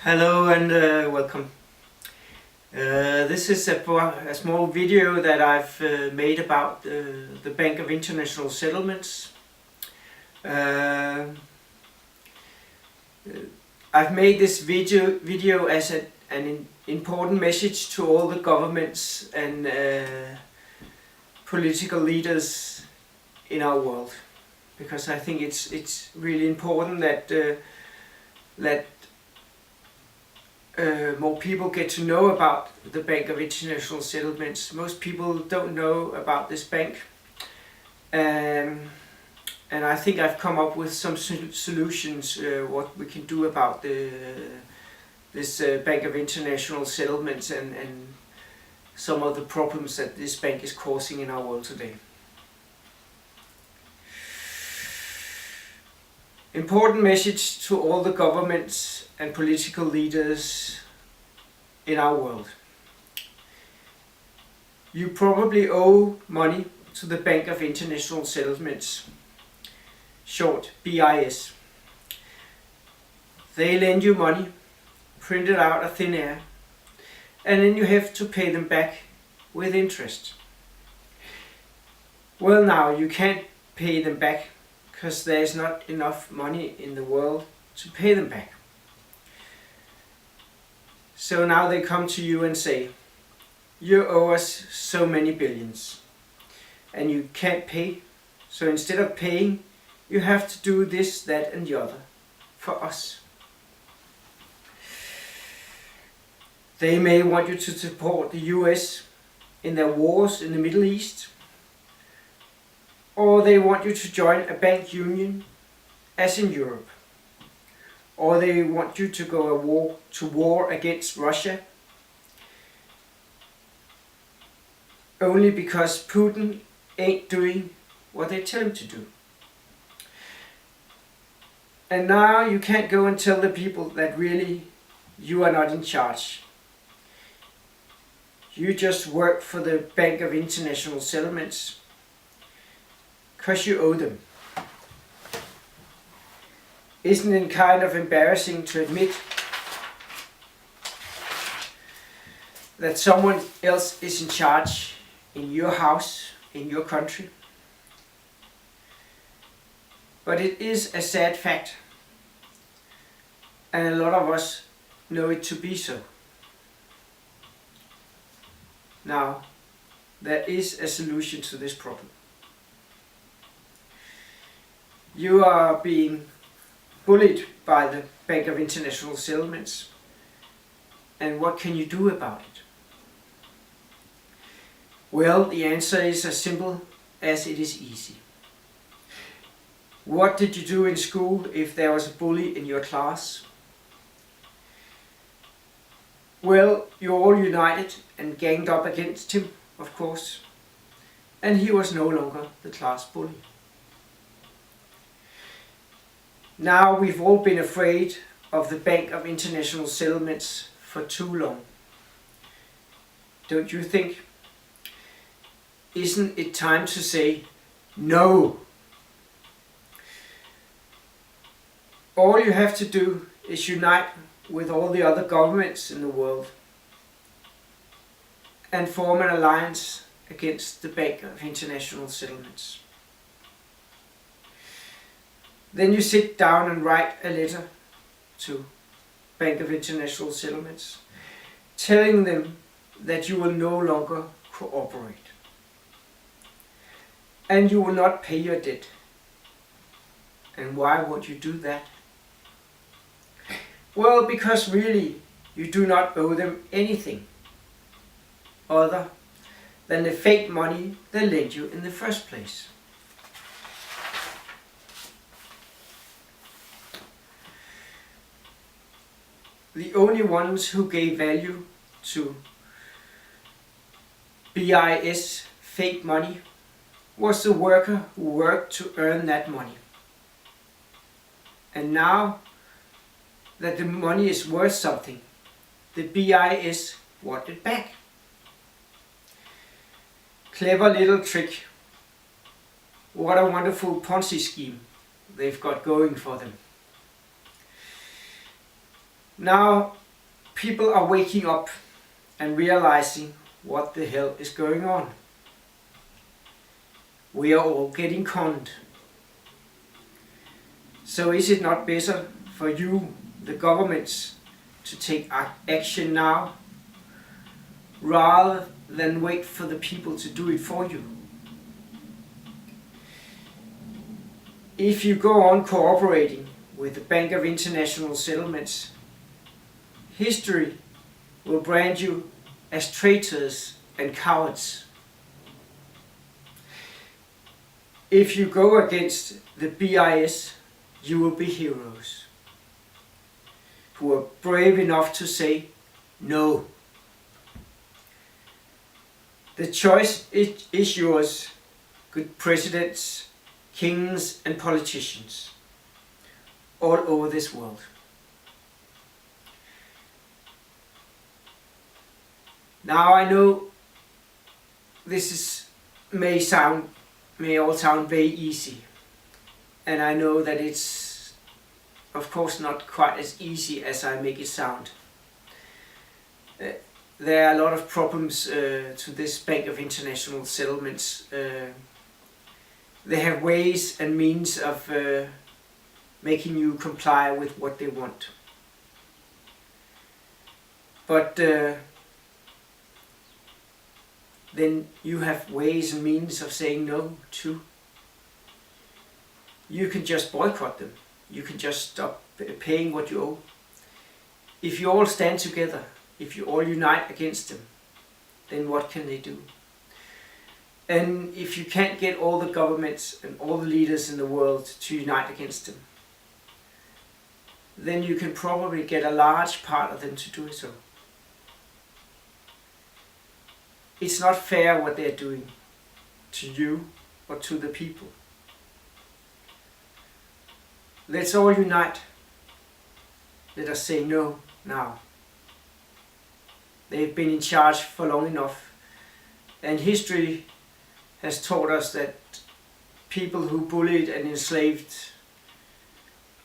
Hello and welcome. This is a small video that I've made about the Bank of International Settlements. I've made this video as an important message to all the governments and political leaders in our world, because I think it's really important that more people get to know about the Bank of International Settlements. Most people don't know about this bank, and I think I've come up with some solutions what we can do about this Bank of International Settlements and some of the problems that this bank is causing in our world today. Important message to all the governments and political leaders in our world. You probably owe money to the Bank of International Settlements, short BIS. They lend you money, printed out of thin air, and then you have to pay them back with interest. Well, now you can't pay them back because there is not enough money in the world to pay them back. So now they come to you and say, you owe us so many billions and you can't pay, so instead of paying you have to do this, that and the other for us. They may want you to support the US in their wars in the Middle East, or they want you to join a bank union as in Europe, or they want you to go to war against Russia only because Putin ain't doing what they tell him to do. And now you can't go and tell the people that really you are not in charge. You just work for the Bank of International Settlements because you owe them. Isn't it kind of embarrassing to admit that someone else is in charge in your house, in your country? But it is a sad fact, and a lot of us know it to be so. Now, there is a solution to this problem. You are being bullied by the Bank of International Settlements, and what can you do about it? Well, the answer is as simple as it is easy. What did you do in school if there was a bully in your class? Well, you all united and ganged up against him, of course, and he was no longer the class bully. Now we've all been afraid of the Bank of International Settlements for too long. Don't you think? Isn't it time to say no? All you have to do is unite with all the other governments in the world and form an alliance against the Bank of International Settlements. Then you sit down and write a letter to Bank of International Settlements, telling them that you will no longer cooperate and you will not pay your debt. And why would you do that? Well, because really you do not owe them anything other than the fake money they lent you in the first place. The only ones who gave value to BIS fake money was the worker who worked to earn that money. And now that the money is worth something, the BIS want it back. Clever little trick. What a wonderful Ponzi scheme they've got going for them. Now people are waking up and realizing what the hell is going on. We are all getting conned. So is it not better for you, the governments, to take action now rather than wait for the people to do it for you? If you go on cooperating with the Bank of International Settlements, history will brand you as traitors and cowards. If you go against the BIS, you will be heroes who are brave enough to say no. The choice is yours, good presidents, kings and politicians all over this world. Now I know this may all sound very easy, and I know that it's of course not quite as easy as I make it sound. There are a lot of problems to this Bank of International Settlements. They have ways and means of making you comply with what they want. But then you have ways and means of saying no too. You can just boycott them. You can just stop paying what you owe. If you all stand together, if you all unite against them, then what can they do? And if you can't get all the governments and all the leaders in the world to unite against them, then you can probably get a large part of them to do so. It's not fair what they're doing to you or to the people. Let's all unite. Let us say no now. They've been in charge for long enough, and history has taught us that people who bullied and enslaved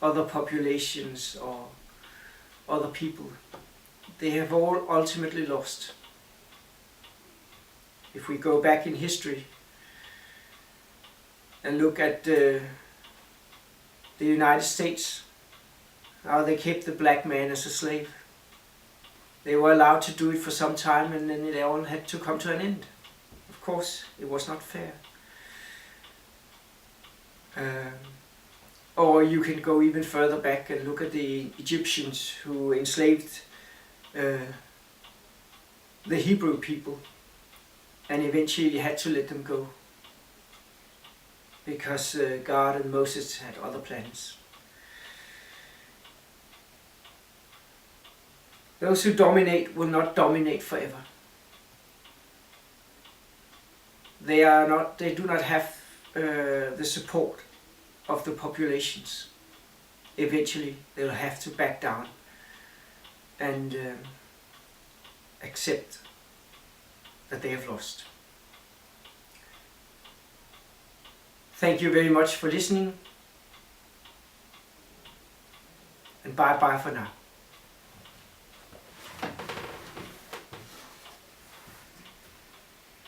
other populations or other people, they have all ultimately lost. If we go back in history and look at the United States, how they kept the black man as a slave. They were allowed to do it for some time, and then they all had to come to an end. Of course, it was not fair. Or you can go even further back and look at the Egyptians who enslaved the Hebrew people and eventually had to let them go because God and Moses had other plans. Those who dominate will not dominate forever. They do not have the support of the populations. Eventually they'll have to back down and accept that they have lost. Thank you very much for listening, and bye bye for now.